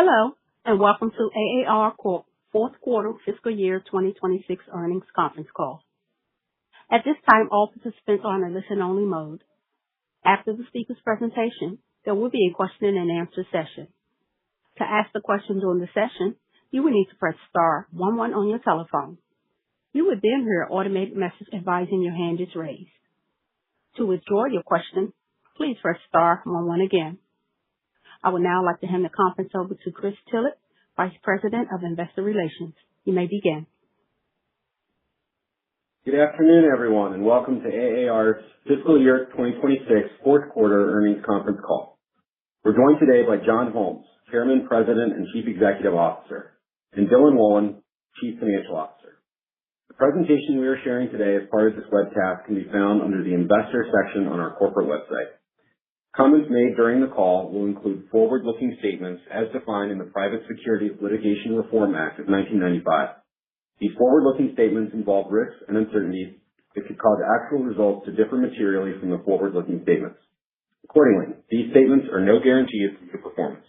Hello, and welcome to AAR Corp. Fourth Quarter Fiscal Year 2026 Earnings Conference Call. At this time, all participants are in a listen-only mode. After the speaker's presentation, there will be a question-and-answer session. To ask the question during the session, you will need to press star 11 on your telephone. You will then hear an automated message advising your hand is raised. To withdraw your question, please press star 11 again. I would now like to hand the conference over to Chris Tillett, Vice President of Investor Relations. You may begin. Good afternoon, everyone, and welcome to AAR's Fiscal Year 2026 Fourth Quarter Earnings Conference Call. We're joined today by John Holmes, Chairman, President, and Chief Executive Officer, and Dylan Wolin, Chief Financial Officer. The presentation we are sharing today as part of this webcast can be found under the Investor section on our corporate website. Comments made during the call will include forward-looking statements as defined in the Private Securities Litigation Reform Act of 1995. These forward-looking statements involve risks and uncertainties that could cause actual results to differ materially from the forward-looking statements. Accordingly, these statements are no guarantee of future performance.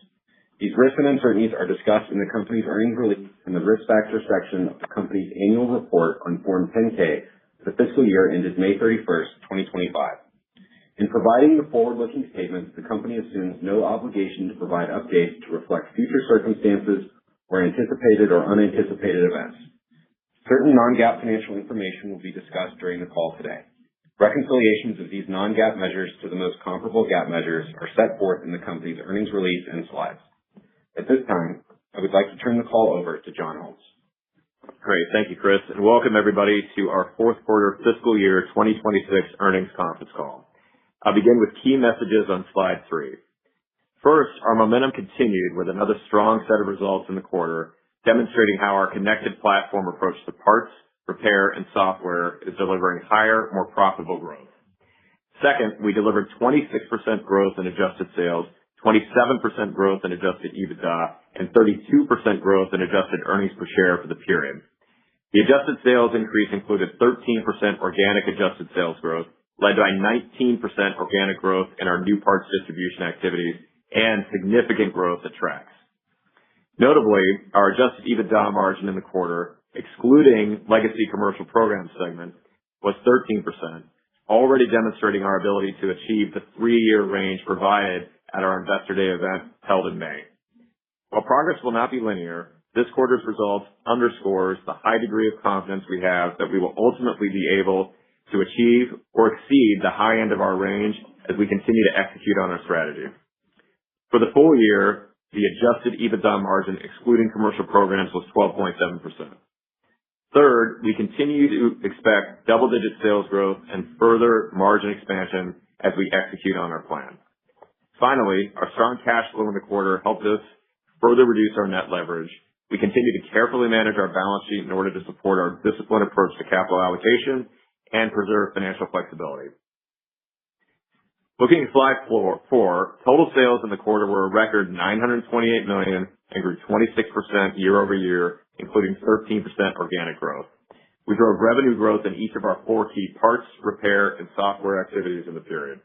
These risks and uncertainties are discussed in the company's earnings release in the Risk Factors section of the company's annual report on Form 10-K for the fiscal year ended May 31st, 2025. In providing the forward-looking statements, the company assumes no obligation to provide updates to reflect future circumstances or anticipated or unanticipated events. Certain non-GAAP financial information will be discussed during the call today. Reconciliations of these non-GAAP measures to the most comparable GAAP measures are set forth in the company's earnings release and slides. At this time, I would like to turn the call over to John Holmes. Great. Thank you, Chris, and welcome everybody to our fourth quarter fiscal year 2026 earnings conference call. I'll begin with key messages on slide 3. First, our momentum continued with another strong set of results in the quarter, demonstrating how our connected platform approach to parts, repair, and software is delivering higher, more profitable growth. Second, we delivered 26% growth in adjusted sales, 27% growth in adjusted EBITDA, and 32% growth in adjusted earnings per share for the period. The adjusted sales increase included 13% organic adjusted sales growth, led by 19% organic growth in our new parts distribution activities and significant growth at Trax. Notably, our adjusted EBITDA margin in the quarter, excluding legacy commercial program segment, was 13%, already demonstrating our ability to achieve the 3-year range provided at our Investor Day event held in May. While progress will not be linear, this quarter's results underscores the high degree of confidence we have that we will ultimately be able to achieve or exceed the high end of our range as we continue to execute on our strategy. For the full year, the adjusted EBITDA margin excluding commercial programs was 12.7%. Third, we continue to expect double-digit sales growth and further margin expansion as we execute on our plan. Finally, our strong cash flow in the quarter helped us further reduce our net leverage. We continue to carefully manage our balance sheet in order to support our disciplined approach to capital allocation and preserve financial flexibility. Looking at slide 4, total sales in the quarter were a record $928 million and grew 26% year over year, including 13% organic growth. We drove revenue growth in each of our 4 key parts, repair, and software activities in the period.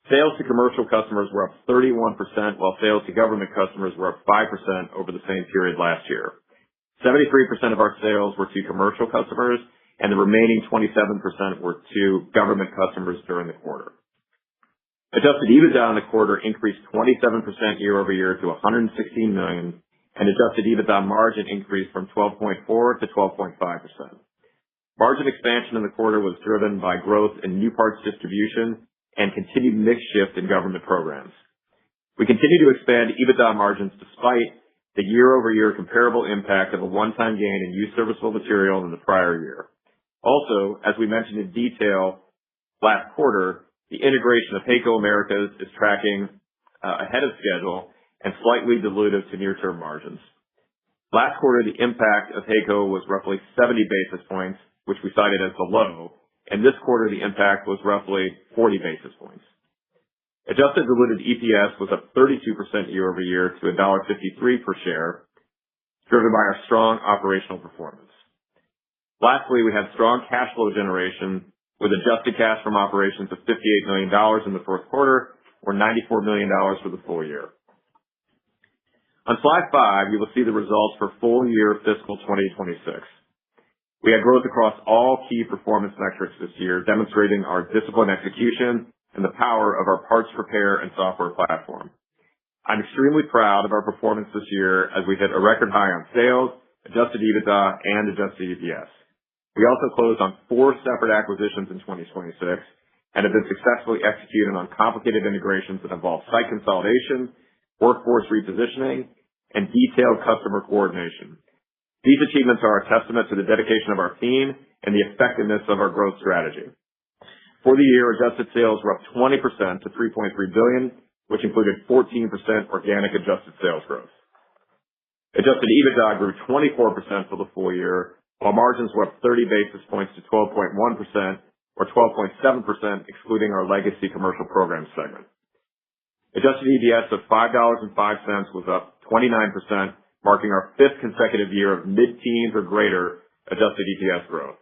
Sales to commercial customers were up 31%, while sales to government customers were up 5% over the same period last year. 73% of our sales were to commercial customers, and the remaining 27% were to government customers during the quarter. Adjusted EBITDA in the quarter increased 27% year over year to $116 million, and adjusted EBITDA margin increased from 12.4% to 12.5%. Margin expansion in the quarter was driven by growth in new parts distribution and continued mix shift in government programs. We continue to expand EBITDA margins despite the year-over-year comparable impact of a one-time gain in used serviceable material in the prior year. Also, as we mentioned in detail last quarter, the integration of HAECO Americas is tracking ahead of schedule and slightly dilutive to near-term margins. Last quarter, the impact of HAECO was roughly 70 basis points, which we cited as the low, and this quarter the impact was roughly 40 basis points. Adjusted diluted EPS was up 32% year over year to $1.53 per share, driven by our strong operational performance. Lastly, we had strong cash flow generation with adjusted cash from operations of $58 million in the fourth quarter or $94 million for the full year. On slide 5, you will see the results for full year fiscal 2026. We had growth across all key performance metrics this year, demonstrating our disciplined execution and the power of our parts repair and software platform. I'm extremely proud of our performance this year as we hit a record high on sales, adjusted EBITDA, and adjusted EPS. We also closed on 4 separate acquisitions in 2026 and have been successfully executing on complicated integrations that involve site consolidation, workforce repositioning, and detailed customer coordination. These achievements are a testament to the dedication of our team and the effectiveness of our growth strategy. For the year, adjusted sales were up 20% to $3.3 billion, which included 14% organic adjusted sales growth. Adjusted EBITDA grew 24% for the full year, while margins were up 30 basis points to 12.1%, or 12.7% excluding our legacy commercial program segment. Adjusted EPS of $5.05 was up 29%, marking our 5th consecutive year of mid-teens or greater adjusted EPS growth.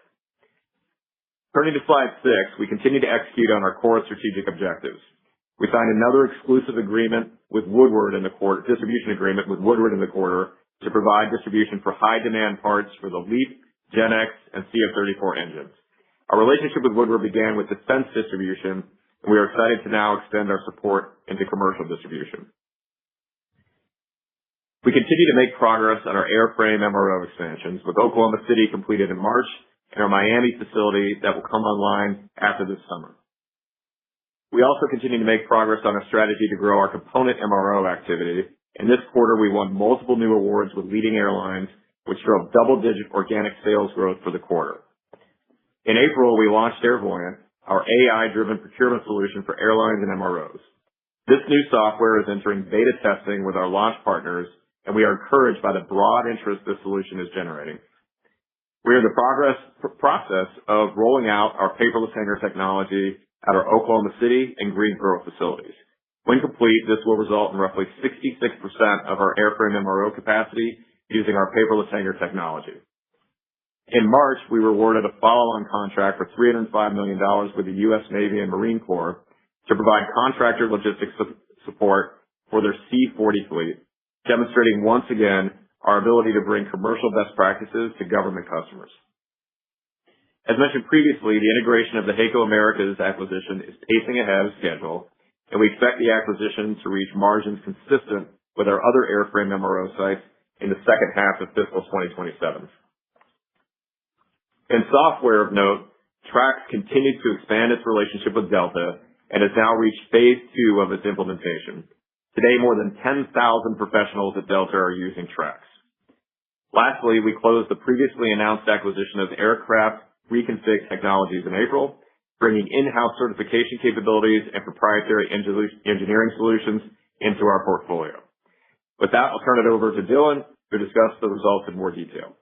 Turning to slide 6, we continue to execute on our core strategic objectives. We signed another exclusive agreement with Woodward in the quarter, distribution agreement with Woodward in the quarter to provide distribution for high demand parts for the LEAP, GenX, and CF34 engines. Our relationship with Woodward began with defense distribution, and we are excited to now extend our support into commercial distribution. We continue to make progress on our airframe MRO expansions, with Oklahoma City completed in March and our Miami facility that will come online after this summer. We also continue to make progress on our strategy to grow our component MRO activity. In this quarter, we won multiple new awards with leading airlines, which drove double-digit organic sales growth for the quarter. In April, we launched Airvoyant, our AI-driven procurement solution for airlines and MROs. This new software is entering beta testing with our launch partners, and we are encouraged by the broad interest this solution is generating. We are in the process of rolling out our paperless hangar technology at our Oklahoma City and Greensboro facilities. When complete, this will result in roughly 66% of our airframe MRO capacity using our paperless hangar technology. In March, we were awarded a follow-on contract for $305 million with the U.S. Navy and Marine Corps to provide contractor logistics support for their C-40 fleet, demonstrating once again our ability to bring commercial best practices to government customers. As mentioned previously, the integration of the HAECO Americas acquisition is pacing ahead of schedule, and we expect the acquisition to reach margins consistent with our other airframe MRO sites in the second half of fiscal 2027. In software of note, Trax continues to expand its relationship with Delta and has now reached phase 2 of its implementation. Today, more than 10,000 professionals at Delta are using Trax. Lastly, we closed the previously announced acquisition of Aircraft Reconfig Technologies in April, bringing in-house certification capabilities and proprietary engineering solutions into our portfolio. With that, I'll turn it over to Dylan to discuss the results in more detail.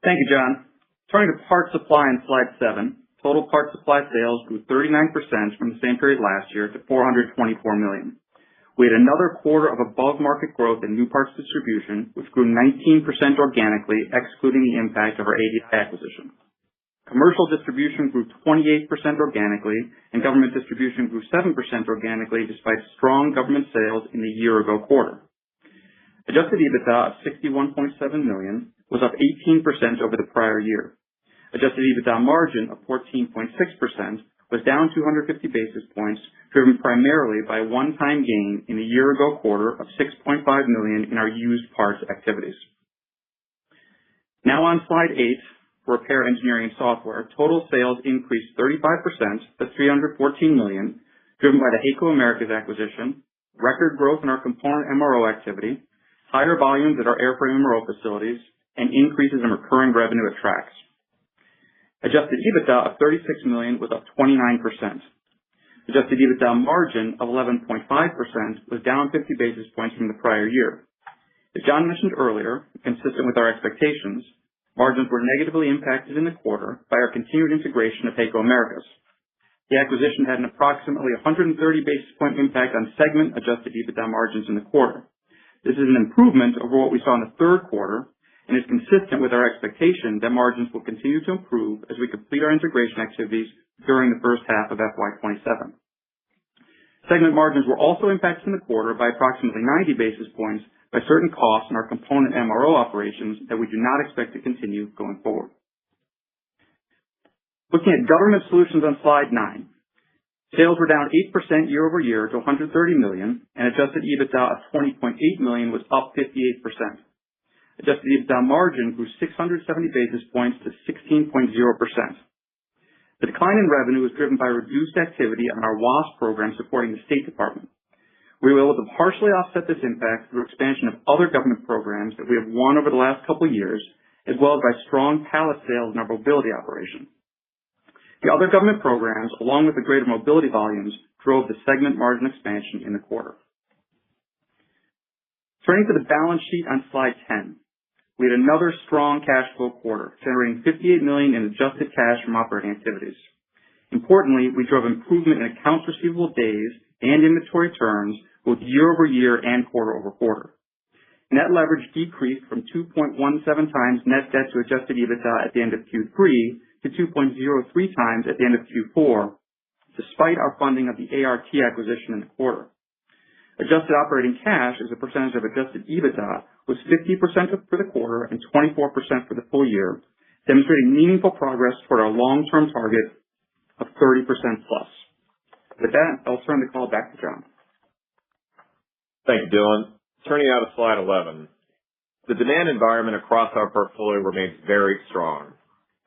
Thank you, John. Turning to parts supply on slide 7, total parts supply sales grew 39% from the same period last year to $424 million. We had another quarter of above-market growth in new parts distribution, which grew 19% organically, excluding the impact of our ADI acquisition. Commercial distribution grew 28% organically, and government distribution grew 7% organically despite strong government sales in the year-ago quarter. Adjusted EBITDA of $61.7 million was up 18% over the prior year. Adjusted EBITDA margin of 14.6% was down 250 basis points, driven primarily by a one-time gain in the year-ago quarter of $6.5 million in our used parts activities. Now on slide 8, for repair engineering and software, total sales increased 35% to $314 million, driven by the HAECO Americas acquisition, record growth in our component MRO activity, higher volumes at our airframe MRO facilities, and increases in recurring revenue at Trax. Adjusted EBITDA of $36 million was up 29%. Adjusted EBITDA margin of 11.5% was down 50 basis points from the prior year. As John mentioned earlier, consistent with our expectations, margins were negatively impacted in the quarter by our continued integration of HAECO Americas. The acquisition had an approximately 130 basis point impact on segment adjusted EBITDA margins in the quarter. This is an improvement over what we saw in the third quarter and is consistent with our expectation that margins will continue to improve as we complete our integration activities during the first half of FY 27. Segment margins were also impacted in the quarter by approximately 90 basis points by certain costs in our component MRO operations that we do not expect to continue going forward. Looking at Government Solutions on slide 9. Sales were down 8% year-over-year to $130 million, and adjusted EBITDA of $20.8 million was up 58%. Adjusted EBITDA margin grew 670 basis points to 16.0%. The decline in revenue was driven by reduced activity on our WASP program supporting the State Department. We were able to partially offset this impact through expansion of other government programs that we have won over the last couple of years, as well as by strong pallet sales in our mobility operation. The other government programs, along with the greater mobility volumes, drove the segment margin expansion in the quarter. Turning to the balance sheet on slide 10. We had another strong cash flow quarter, generating $58 million in adjusted cash from operating activities. Importantly, we drove improvement in accounts receivable days and inventory turns both year-over-year and quarter-over-quarter. Net leverage decreased from 2.17 times net debt to adjusted EBITDA at the end of Q3 to 2.03 times at the end of Q4, despite our funding of the ART acquisition in the quarter. Adjusted operating cash as a percentage of adjusted EBITDA was 50% for the quarter and 24% for the full year, demonstrating meaningful progress toward our long-term target of 30% plus. With that, I'll turn the call back to John. Thank you, Dylan. Turning now to slide 11. The demand environment across our portfolio remains very strong.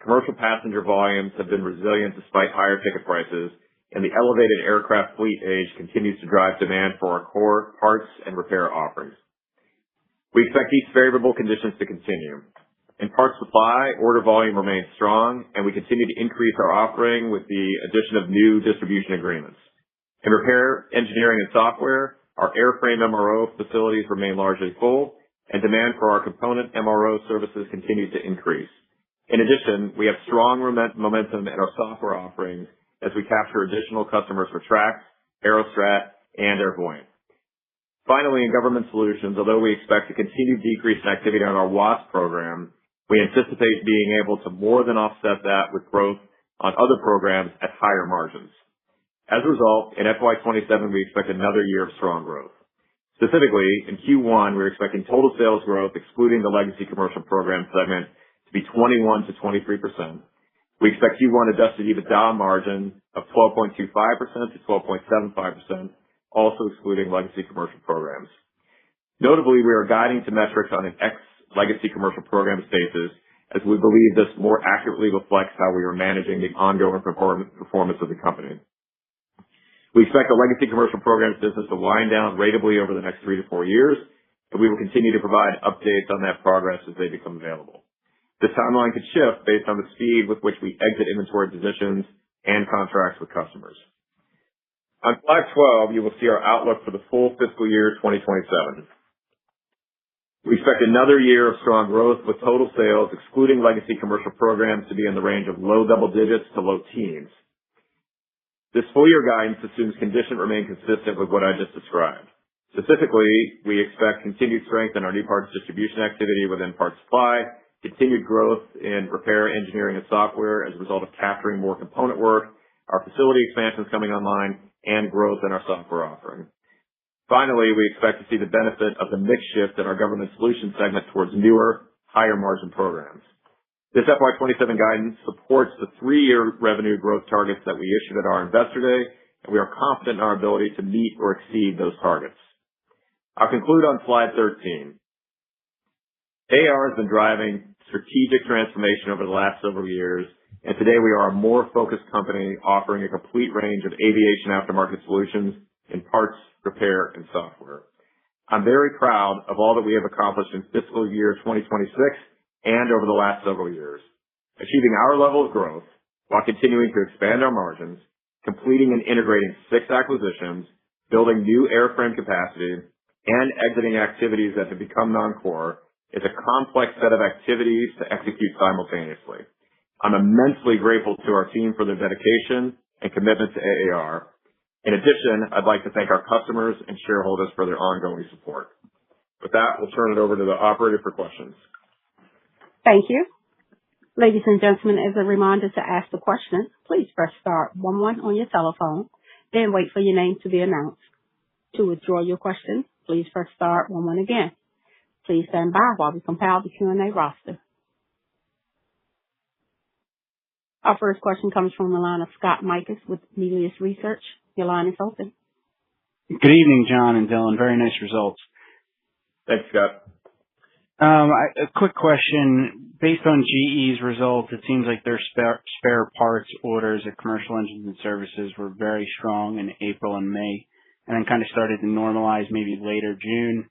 Commercial passenger volumes have been resilient despite higher ticket prices, and the elevated aircraft fleet age continues to drive demand for our core parts and repair offerings. We expect these favorable conditions to continue. In parts supply, order volume remains strong, and we continue to increase our offering with the addition of new distribution agreements. In repair, engineering, and software, our airframe MRO facilities remain largely full, and demand for our component MRO services continues to increase. In addition, we have strong momentum in our software offerings as we capture additional customers for Trax, Aerostrat, and Airvoyant. Finally, in Government Solutions, although we expect a continued decrease in activity on our WASP program, we anticipate being able to more than offset that with growth on other programs at higher margins. As a result, in FY27, we expect another year of strong growth. Specifically, in Q1, we're expecting total sales growth, excluding the legacy commercial program segment, to be 21 to 23%. We expect Q1 adjusted EBITDA margin of 12.25% to 12.75%, also excluding legacy commercial programs. Notably, we are guiding to metrics on an ex-legacy commercial programs basis, as we believe this more accurately reflects how we are managing the ongoing performance of the company. We expect the legacy commercial programs business to wind down ratably over the next 3 to 4 years, and we will continue to provide updates on that progress as they become available. This timeline could shift based on the speed with which we exit inventory positions and contracts with customers. On slide 12, you will see our outlook for the full fiscal year 2027. We expect another year of strong growth with total sales, excluding legacy commercial programs, to be in the range of low double digits to low teens. This full year guidance assumes conditions remain consistent with what I just described. Specifically, we expect continued strength in our new parts distribution activity within parts supply, continued growth in repair, engineering, and software as a result of capturing more component work, our facility expansions coming online, and growth in our software offering. Finally, we expect to see the benefit of the mix shift in our Government Solutions segment towards newer, higher margin programs. This FY27 guidance supports the 3-year revenue growth targets that we issued at our Investor Day, and we are confident in our ability to meet or exceed those targets. I'll conclude on slide 13. AAR has been driving strategic transformation over the last several years, and today we are a more focused company offering a complete range of aviation aftermarket solutions in parts, repair, and software. I'm very proud of all that we have accomplished in fiscal year 2026 and over the last several years, achieving our level of growth while continuing to expand our margins, completing and integrating 6 acquisitions, building new airframe capacity, and exiting activities that have become non-core is a complex set of activities to execute simultaneously. I'm immensely grateful to our team for their dedication and commitment to AAR. In addition, I'd like to thank our customers and shareholders for their ongoing support. With that, we'll turn it over to the operator for questions. Thank you. Ladies and gentlemen, as a reminder to ask the question, please press star 11 on your telephone, then wait for your name to be announced. To withdraw your question, please press star 11 again. Please stand by while we compile the Q&A roster. Our first question comes from the line of Scott Mikus with Melius Research. Your line is open. Good evening, John and Dylan. Very nice results. Thanks, Scott. A quick question. Based on GE's results, it seems like their spare parts orders at commercial engines and services were very strong in April and May, and then kind of started to normalize maybe later June.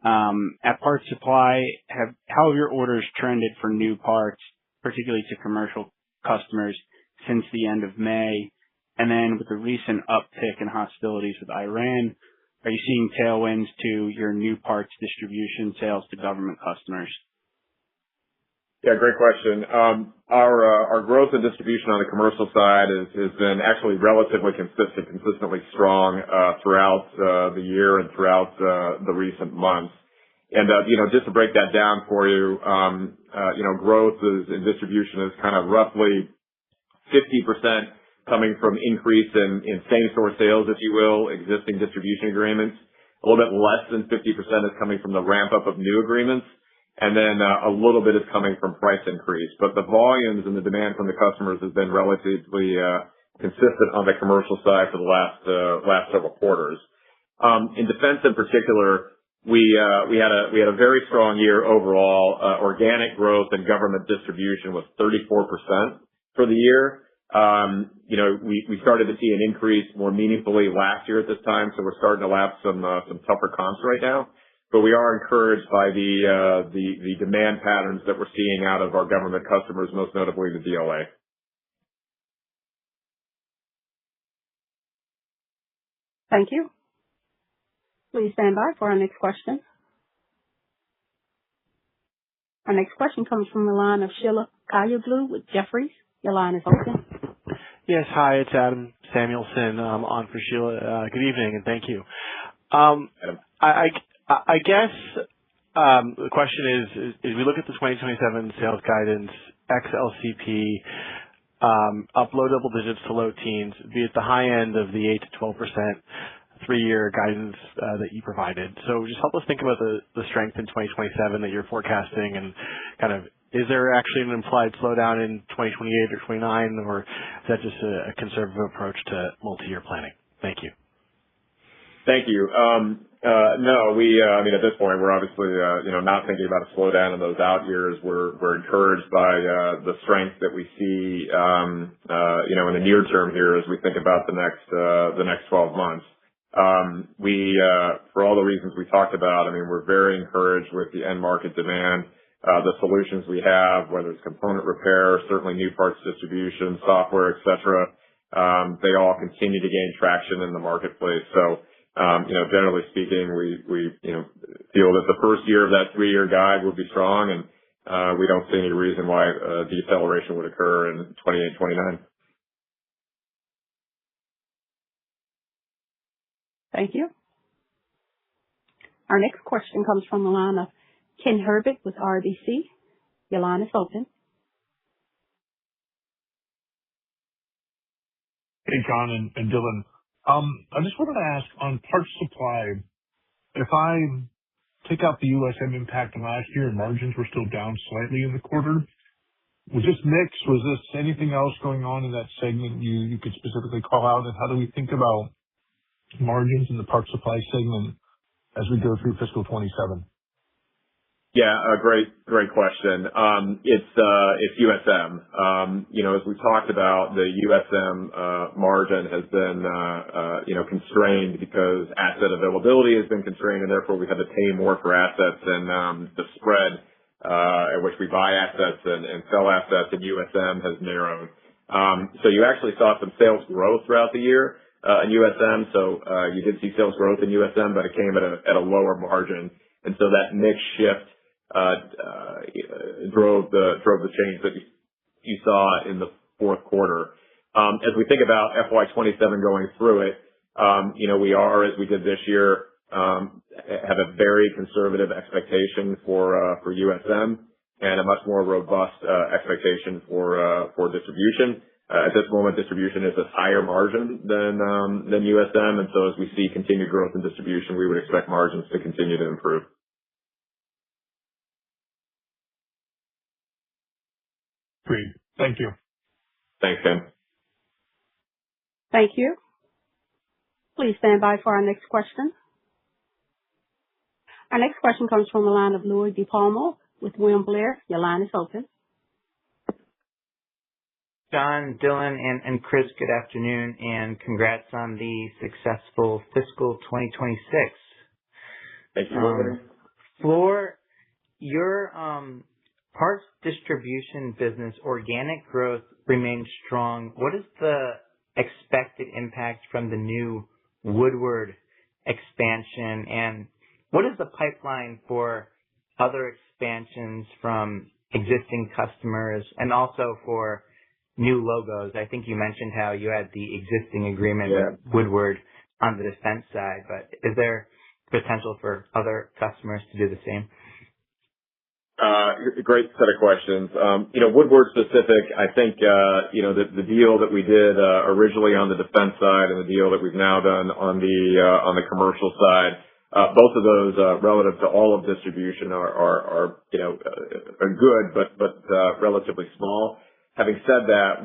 At Parts Supply, how have your orders trended for new parts, particularly to commercial customers, since the end of May? And then with the recent uptick in hostilities with Iran, are you seeing tailwinds to your new parts distribution sales to government customers? Yeah, great question. Our growth and distribution on the commercial side has been actually relatively consistently strong throughout the year and throughout the recent months. And just to break that down for you, growth in distribution is kind of roughly 50% coming from increase in same-store sales, if you will, existing distribution agreements. A little bit less than 50% is coming from the ramp-up of new agreements, and then a little bit is coming from price increase. But the volumes and the demand from the customers has been relatively consistent on the commercial side for the last several quarters. In defense in particular, we had a very strong year overall. Organic growth in government distribution was 34% for the year. We started to see an increase more meaningfully last year at this time, so we're starting to lap some tougher comps right now. But we are encouraged by the demand patterns that we're seeing out of our government customers, most notably the DLA. Thank you. Please stand by for our next question. Our next question comes from the line of Sheila Kahyaoglu with Jefferies. Your line is open. Yes, hi, it's Adam Samuelson on for Sheila. Good evening, and thank you. I guess the question is we look at the 2027 sales guidance, ex-LCP, up low double digits to low teens, be at the high end of the 8 to 12% 3-year guidance that you provided. So just help us think about the strength in 2027 that you're forecasting, and kind of, is there actually an implied slowdown in 2028 or 2029, or is that just a conservative approach to multi-year planning? Thank you. Thank you. No, at this point, we're obviously, not thinking about a slowdown in those out years. We're encouraged by the strength that we see, in the near term here as we think about the next 12 months. For all the reasons we talked about, we're very encouraged with the end market demand, the solutions we have, whether it's component repair, certainly new parts distribution, software, et cetera. They all continue to gain traction in the marketplace. So, generally speaking, we feel that the first year of that 3-year guide will be strong, and we don't see any reason why deceleration would occur in 28, 29. Thank you. Our next question comes from the line of Ken Herbert with RBC. Your line is open. Hey, John and Dylan. I just wanted to ask on Parts Supply, if I take out the USM impact from last year, margins were still down slightly in the quarter. Was this mix? Was this anything else going on in that segment you could specifically call out? And how do we think about margins in the Parts Supply segment as we go through fiscal 27? Yeah, a great question. It's USM. As we talked about, the USM margin has been, constrained because asset availability has been constrained, and therefore we had to pay more for assets, and the spread at which we buy assets and sell assets in USM has narrowed. So you actually saw some sales growth throughout the year in USM. So you did see sales growth in USM, but it came at a lower margin, and so that mix shift drove the change that you saw in the fourth quarter. As we think about FY27 going through it, we are, as we did this year, have a very conservative expectation for USM and a much more robust expectation for distribution. At this moment, distribution is a higher margin than USM, and so as we see continued growth in distribution, we would expect margins to continue to improve. Great. Thank you. Thanks, Ken. Thank you. Please stand by for our next question. Our next question comes from the line of Louis DiPalmo with William Blair. Your line is open. John, Dylan, and Chris, good afternoon, and congrats on the successful fiscal 2026. Thank you. For your parts distribution business, organic growth remains strong. What is the expected impact from the new Woodward expansion, and what is the pipeline for other expansions from existing customers and also for new logos? I think you mentioned how you had the existing agreement with Woodward on the defense side, but is there potential for other customers to do the same? Great set of questions. Woodward specific, I think, the deal that we did originally on the defense side and the deal that we've now done on the commercial side, both of those relative to all of distribution are good, but relatively small. Having said that,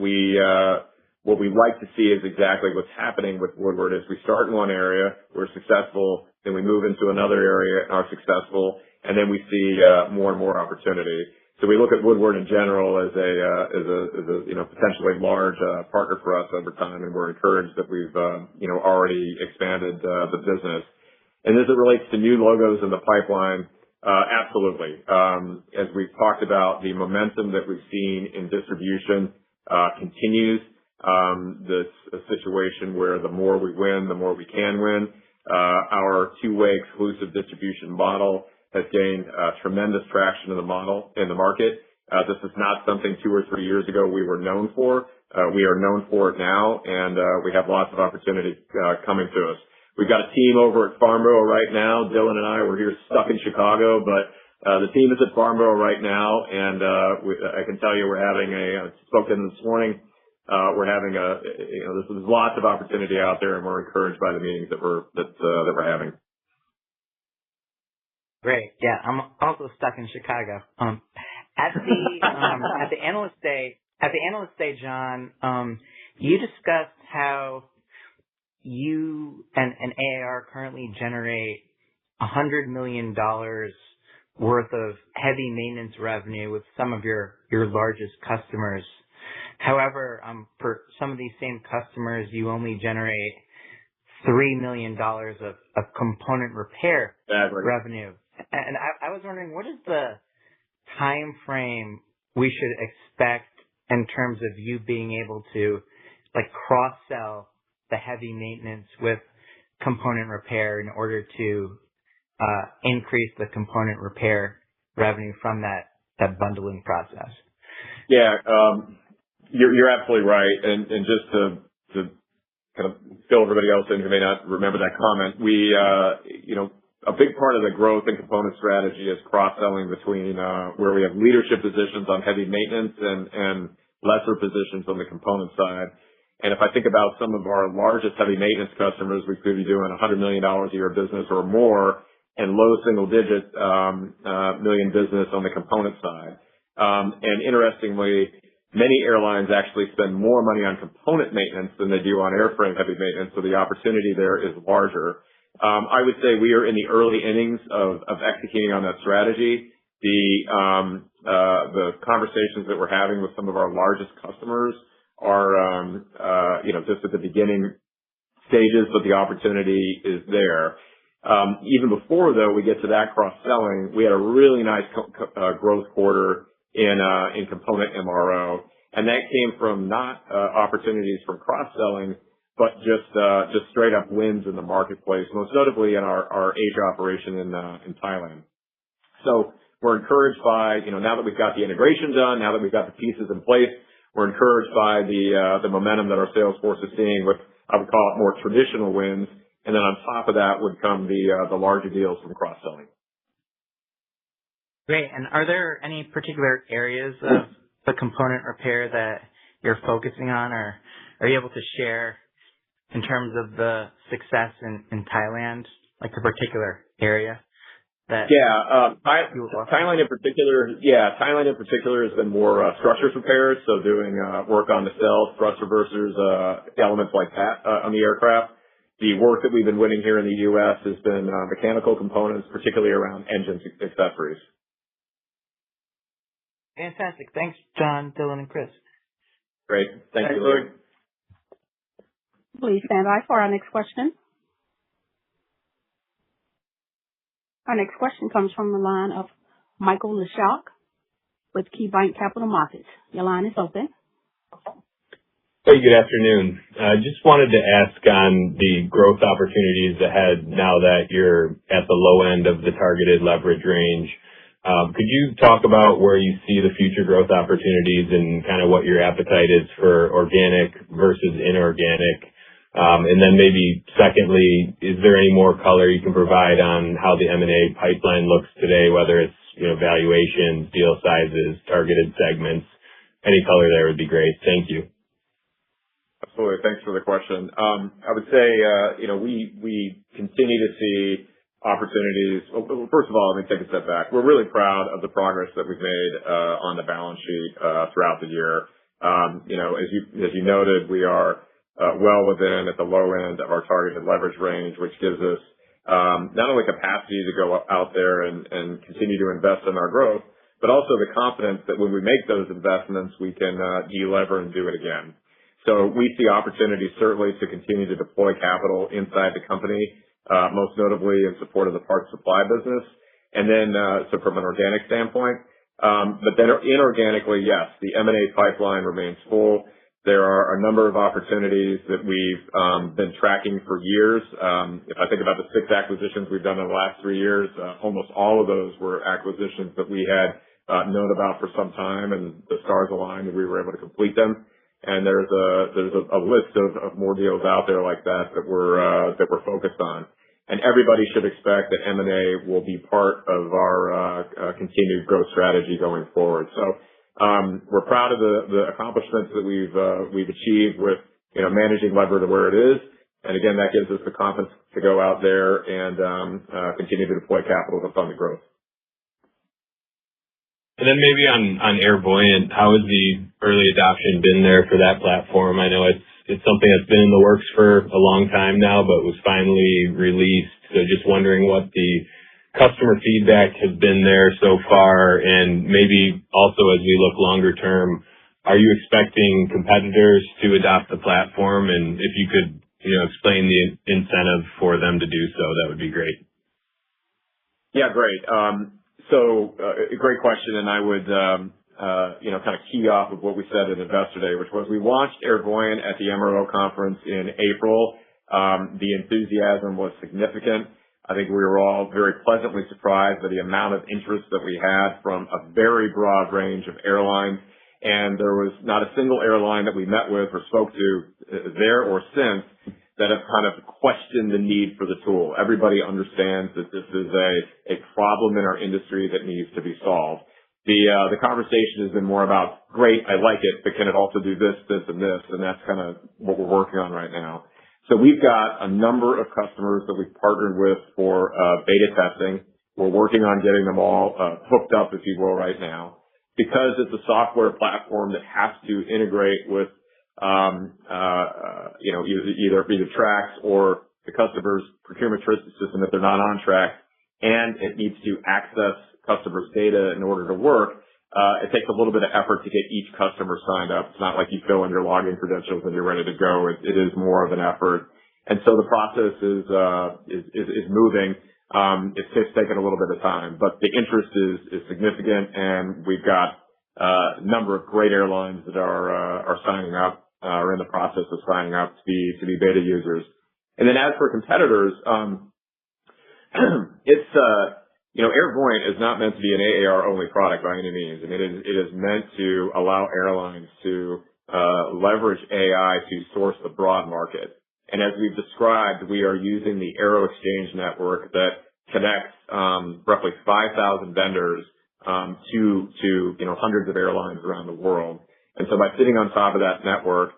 what we'd like to see is exactly what's happening with Woodward. As we start in one area, we're successful, then we move into another area and are successful, and then we see more and more opportunity. So we look at Woodward in general as a potentially large partner for us over time, and we're encouraged that we've already expanded the business. And as it relates to new logos in the pipeline, absolutely. As we've talked about, the momentum that we've seen in distribution continues. This a situation where the more we win, the more we can win. Our two-way exclusive distribution model has gained tremendous traction in the market. This is not something 2 or 3 years ago we were known for. We are known for it now, and we have lots of opportunity coming to us. We've got a team over at Farnborough right now. Dylan and I were here stuck in Chicago, but the team is at Farnborough right now, and I can tell you I spoke to them this morning. There's lots of opportunity out there, and we're encouraged by the meetings that we're having. Great. Yeah, I'm also stuck in Chicago. At the analyst day, John, you discussed how you and AAR currently generate $100 million worth of heavy maintenance revenue with some of your largest customers. However, for some of these same customers, you only generate $3 million of component repair revenue. And I was wondering, what is the time frame we should expect in terms of you being able to cross-sell the heavy maintenance with component repair in order to increase the component repair revenue from that bundling process? Yeah, you're absolutely right. And just to kind of fill everybody else in who may not remember that comment, we a big part of the growth and component strategy is cross-selling between where we have leadership positions on heavy maintenance and lesser positions on the component side. And if I think about some of our largest heavy maintenance customers, we could be doing $100 million a year business or more, and low single-digit million business on the component side. And interestingly, many airlines actually spend more money on component maintenance than they do on airframe heavy maintenance, so the opportunity there is larger. I would say we are in the early innings of executing on that strategy. The conversations that we're having with some of our largest customers are, just at the beginning stages, but the opportunity is there. Even before, though, we get to that cross-selling, we had a really nice growth quarter in component MRO, and that came from not opportunities from cross-selling, but just straight up wins in the marketplace, most notably in our Asia operation in Thailand. So we're encouraged by, now that we've got the integration done, now that we've got the pieces in place, we're encouraged by the momentum that our sales force is seeing with, I would call it, more traditional wins. And then on top of that would come the larger deals from cross-selling. Great. And are there any particular areas of the component repair that you're focusing on, or are you able to share in terms of the success in Thailand, like the particular area that Thailand in particular has been more structures repairs, so doing work on nacelles, thrust reversers, elements like that on the aircraft. The work that we've been winning here in the U.S. has been mechanical components, particularly around engines accessories. Fantastic. Thanks, John, Dylan, and Chris. Great. Thank you, Louis. Please stand by for our next question. Our next question comes from the line of Michael Leshock with KeyBanc Capital Markets. Your line is open. Hey, good afternoon. Just wanted to ask on the growth opportunities ahead now that you're at the low end of the targeted leverage range. Could you talk about where you see the future growth opportunities and kind of what your appetite is for organic versus inorganic? And then maybe secondly, is there any more color you can provide on how the M&A pipeline looks today, whether it's, valuations, deal sizes, targeted segments? Any color there would be great. Thank you. Absolutely. Thanks for the question. I would say, we continue to see opportunities. Well, first of all, let me take a step back. We're really proud of the progress that we've made on the balance sheet throughout the year. As you noted, we are well within at the low end of our targeted leverage range, which gives us not only capacity to go out there and continue to invest in our growth, but also the confidence that when we make those investments, we can delever and do it again. So we see opportunities certainly to continue to deploy capital inside the company, most notably in support of the parts supply business. And then, so from an organic standpoint, but then inorganically, yes, the M&A pipeline remains full. There are a number of opportunities that we've been tracking for years. If I think about the 6 acquisitions we've done in the last 3 years, almost all of those were acquisitions that we had known about for some time, and the stars aligned and we were able to complete them. And there's a list of more deals out there like that we're focused on. And everybody should expect that M&A will be part of our continued growth strategy going forward. So we're proud of the accomplishments that we've achieved with managing lever to where it is, and again that gives us the confidence to go out there and continue to deploy capital to fund the growth. And then maybe on Airvoyant, how has the early adoption been there for that platform? I know it's something that's been in the works for a long time now, but was finally released. So just wondering what the customer feedback has been there so far, and maybe also as we look longer term, are you expecting competitors to adopt the platform? And if you could, explain the incentive for them to do so, that would be great. Yeah, great. So a great question, and I would, kind of key off of what we said at Investor Day, which was we launched Airvoyant at the MRO conference in April. The enthusiasm was significant. I think we were all very pleasantly surprised by the amount of interest that we had from a very broad range of airlines. And there was not a single airline that we met with or spoke to there or since that have kind of questioned the need for the tool. Everybody understands that this is a problem in our industry that needs to be solved. The conversation has been more about, great, I like it, but can it also do this, this, and this? And that's kind of what we're working on right now. So we've got a number of customers that we've partnered with for beta testing. We're working on getting them all hooked up, if you will, right now. Because it's a software platform that has to integrate with either Trax or the customer's procurement system if they're not on Trax, and it needs to access customers' data in order to work. It takes a little bit of effort to get each customer signed up. It's not like you fill in your login credentials and you're ready to go. It is more of an effort. And so the process is moving. It's taken a little bit of time, but the interest is significant, and we've got a number of great airlines that are signing up, are in the process of signing up to be beta users. And then as for competitors, it's Airvoyant is not meant to be an AAR only product by any means. I mean, it is meant to allow airlines to leverage AI to source the broad market. And as we've described, we are using the Aero Exchange network that connects roughly 5,000 vendors to hundreds of airlines around the world. And so by sitting on top of that network,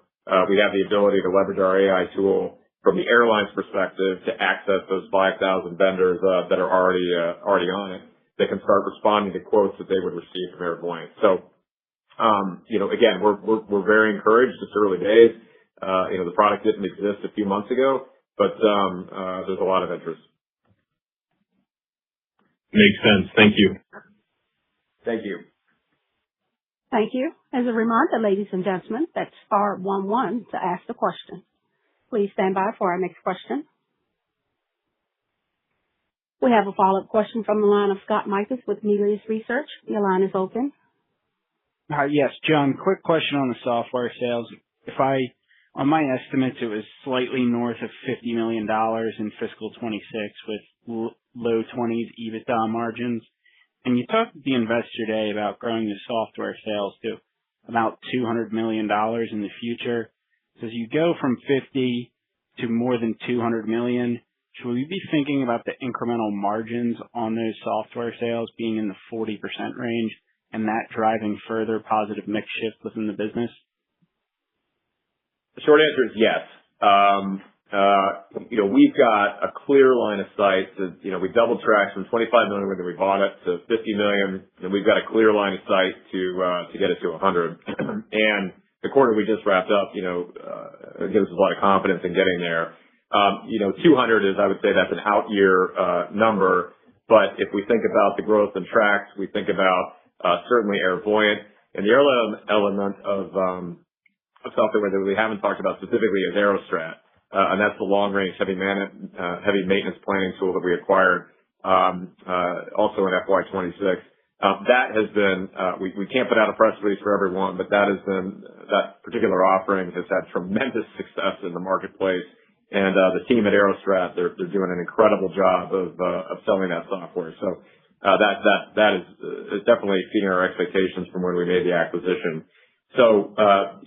we have the ability to leverage our AI tool from the airline's perspective to access those 5,000 vendors that are already on it. They can start responding to quotes that they would receive from Airvoyant. So, again, we're very encouraged. It's early days. The product didn't exist a few months ago, but there's a lot of interest. Makes sense. Thank you. Thank you. Thank you. As a reminder, ladies and gentlemen, that's star 11 to ask the question. Please stand by for our next question. We have a follow-up question from the line of Scott Mikus with Melius Research. Your line is open. Yes, John, quick question on the software sales. On my estimates, it was slightly north of $50 million in fiscal 26 with low 20s EBITDA margins. And you talked at the Investor Day about growing the software sales to about $200 million in the future. So as you go from 50 to more than 200 million, should we be thinking about the incremental margins on those software sales being in the 40% range and that driving further positive mix shift within the business? The short answer is yes. We've got a clear line of sight to, we double tracked from 25 million when we bought it to 50 million, and we've got a clear line of sight to get it to 100. And the quarter we just wrapped up, gives us a lot of confidence in getting there. 200 is, I would say, that's an out year number. But if we think about the growth in tracks, we think about certainly Airvoyant, and the element of software that we haven't talked about specifically is Aerostrat. And that's the long-range heavy maintenance planning tool that we acquired also in FY26. That has been, we can't put out a press release for everyone, but that particular offering has had tremendous success in the marketplace. And the team at Aerostrat, they're doing an incredible job of selling that software. So that is definitely exceeding our expectations from when we made the acquisition. So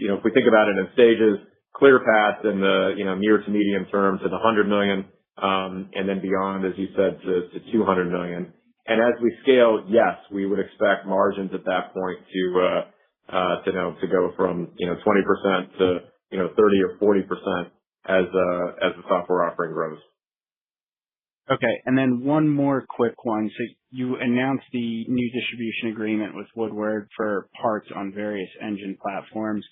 if we think about it in stages, clear path in the near to medium term to the 100 million, and then beyond, as you said, to 200 million. And as we scale, yes, we would expect margins at that point to go from 20% to 30 or 40% as the software offering grows. Okay, and then one more quick one. So you announced the new distribution agreement with Woodward for parts on various engine platforms.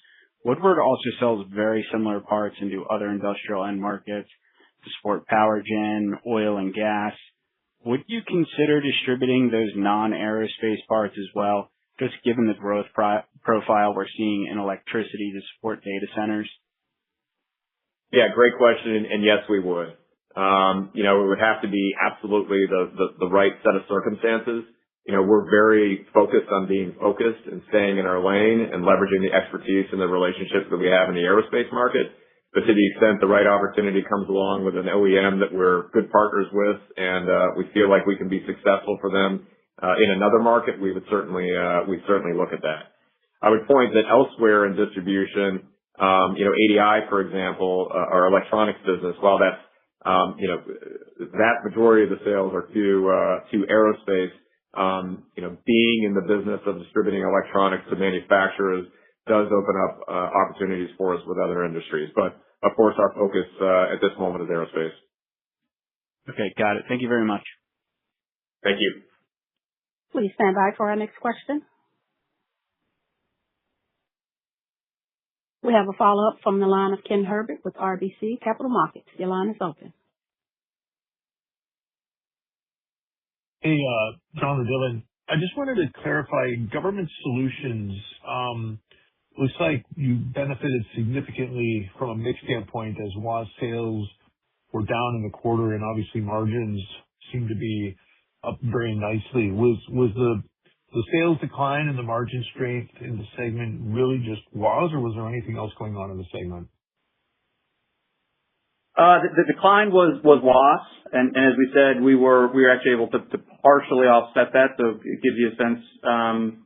Woodward also sells very similar parts into other industrial end markets to support power gen, oil and gas. Would you consider distributing those non-aerospace parts as well, just given the growth profile we're seeing in electricity to support data centers? Yeah, great question, and yes, we would. It would have to be absolutely the right set of circumstances. We're very focused on being focused and staying in our lane and leveraging the expertise and the relationships that we have in the aerospace market. But to the extent the right opportunity comes along with an OEM that we're good partners with and we feel like we can be successful for them in another market, we'd certainly look at that. I would point that elsewhere in distribution, ADI, for example, our electronics business, while that's that majority of the sales are to aerospace, being in the business of distributing electronics to manufacturers does open up opportunities for us with other industries. But of course, our focus at this moment is aerospace. Okay, got it. Thank you very much. Thank you. Please stand by for our next question. We have a follow-up from the line of Ken Herbert with RBC Capital Markets. Your line is open. Hey, John or Dylan. I just wanted to clarify government solutions. Looks like you benefited significantly from a mix standpoint as WAS sales were down in the quarter, and obviously margins seem to be up very nicely. Was the sales decline and the margin strength in the segment really just WAS, or was there anything else going on in the segment? The decline was WAS, and as we said, we were actually able to partially offset that. So it gives you a sense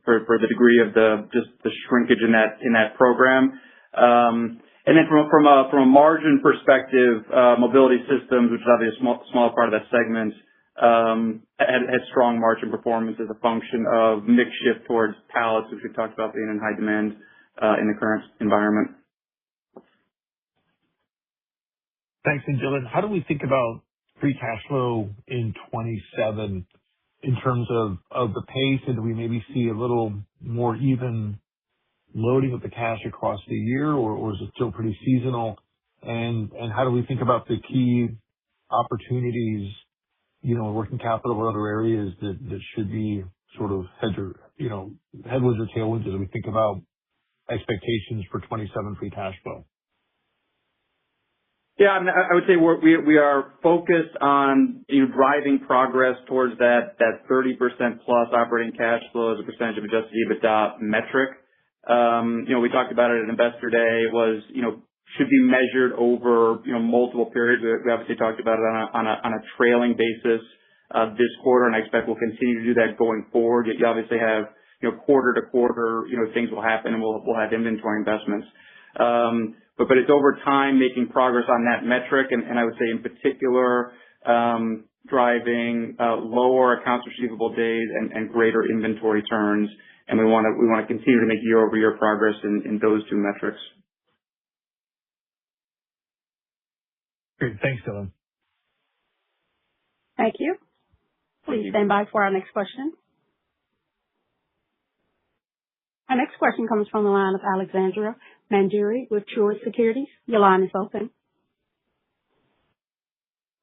for the degree of just the shrinkage in that program. And then from a margin perspective, mobility systems, which is obviously a small part of that segment, had strong margin performance as a function of mix shift towards pallets, which we talked about being in high demand in the current environment. Thanks. And Dylan, how do we think about free cash flow in 27 in terms of the pace? And do we maybe see a little more even loading of the cash across the year, or is it still pretty seasonal? And how do we think about the key opportunities, working capital or other areas that should be sort of headwinds or tailwinds as we think about expectations for 27 free cash flow? Yeah, I mean, I would say we are focused on driving progress towards that 30% plus operating cash flow as a percentage of adjusted EBITDA metric. We talked about it at Investor Day. It was should be measured over multiple periods. We obviously talked about it on a trailing basis this quarter, and I expect we'll continue to do that going forward. You obviously have quarter to quarter things will happen, and we'll have inventory investments. But it's over time making progress on that metric, and I would say in particular driving lower accounts receivable days and greater inventory turns, and we want to continue to make year-over-year progress in those two metrics. Great. Thanks, Dylan. Thank you. Please stand by for our next question. Our next question comes from the line of Alexandra Mangieri with Truist Securities. Your line is open.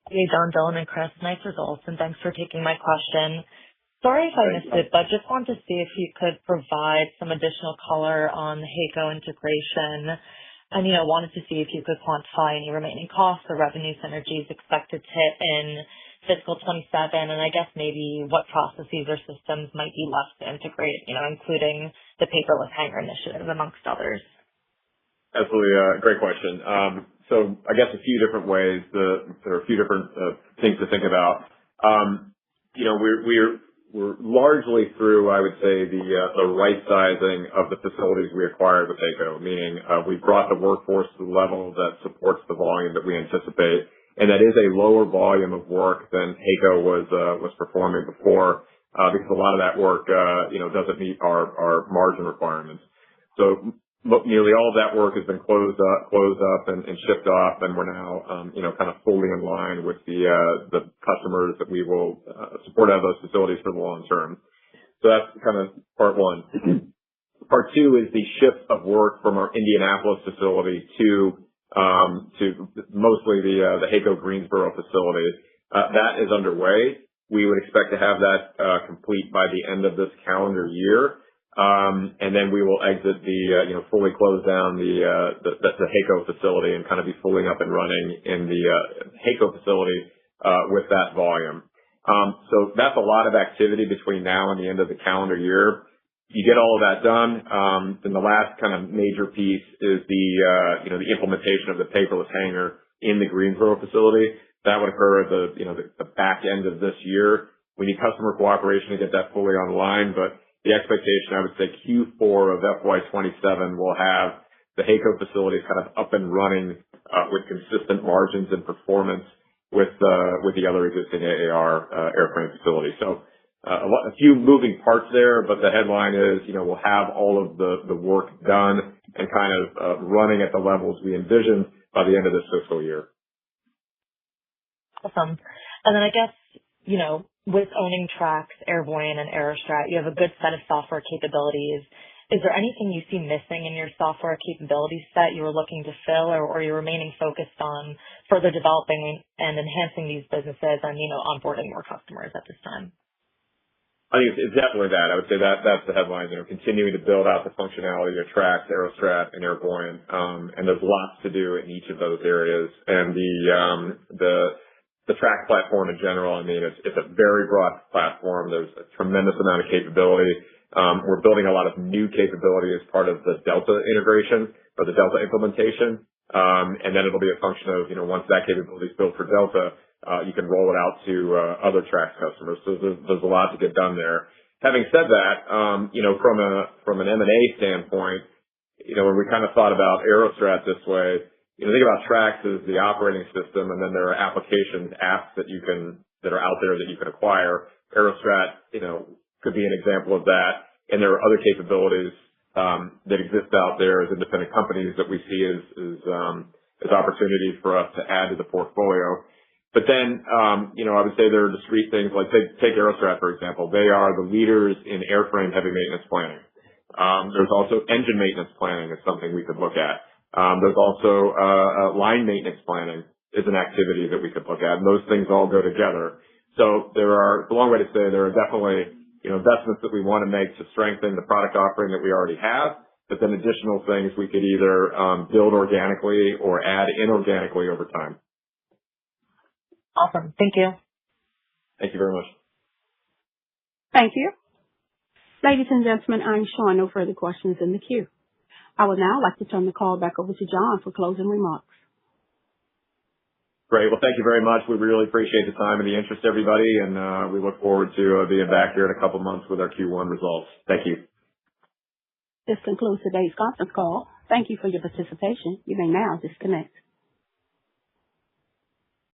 Hey, John, Dylan, and Chris. Nice results, and thanks for taking my question. Sorry if I missed it, but just wanted to see if you could provide some additional color on the HAECO integration. And, wanted to see if you could quantify any remaining costs or revenue synergies expected to hit in fiscal 27, and I guess maybe what processes or systems might be left to integrate, including the paperless hangar initiative, amongst others. Absolutely. Great question. So I guess a few different ways. There are a few different things to think about. We're largely through, I would say, the right sizing of the facilities we acquired with HAECO, meaning we brought the workforce to the level that supports the volume that we anticipate, and that is a lower volume of work than HAECO was performing before, because a lot of that work doesn't meet our margin requirements. So nearly all of that work has been closed up and shipped off, and we're now kind of fully in line with the customers that we will support out of those facilities for the long term. So that's kind of part one. Part two is the shift of work from our Indianapolis facility to mostly the HAECO Greensboro facility. That is underway. We would expect to have that complete by the end of this calendar year. And then we will exit fully close down the HAECO facility and kind of be fully up and running in the HAECO facility with that volume. So that's a lot of activity between now and the end of the calendar year. You get all of that done, then the last kind of major piece is the implementation of the paperless hangar in the Greensboro facility. That would occur at the back end of this year. We need customer cooperation to get that fully online, but the expectation, I would say Q4 of FY27 will have the HAECO facilities kind of up and running with consistent margins and performance with the other existing AAR airframe facilities. So a few moving parts there, but the headline is, we'll have all of the work done and kind of running at the levels we envisioned by the end of this fiscal year. Awesome. And then I guess, with owning Trax, Airvoyant, and Aerostrat, you have a good set of software capabilities. Is there anything you see missing in your software capability set you were looking to fill, or are you remaining focused on further developing and enhancing these businesses and, onboarding more customers at this time? I think it's definitely that. I would say that's the headline, continuing to build out the functionality of Trax, Aerostrat, and Airvoyant. And there's lots to do in each of those areas. And the Trax platform in general, it's a very broad platform. There's a tremendous amount of capability. We're building a lot of new capability as part of the Delta integration or the Delta implementation. And then it'll be a function of, once that capability is built for Delta, you can roll it out to other Trax customers. So there's a lot to get done there. Having said that, from an M&A standpoint, when we kind of thought about Aerostrat this way, think about Trax as the operating system, and then there are applications, apps that are out there that you can acquire. Aerostrat, could be an example of that. And there are other capabilities that exist out there as independent companies that we see as opportunities for us to add to the portfolio. But then, I would say there are discrete things like take Aerostrat, for example. They are the leaders in airframe heavy maintenance planning. There's also engine maintenance planning is something we could look at. There's also line maintenance planning is an activity that we could look at, and those things all go together. So it's a long way to say there are definitely investments that we want to make to strengthen the product offering that we already have, but then additional things we could either build organically or add inorganically over time. Awesome. Thank you. Thank you very much. Thank you. Ladies and gentlemen, I'm showing no further questions in the queue. I would now like to turn the call back over to John for closing remarks. Great. Well, thank you very much. We really appreciate the time and the interest, everybody, and we look forward to being back here in a couple months with our Q1 results. Thank you. This concludes today's conference call. Thank you for your participation. You may now disconnect.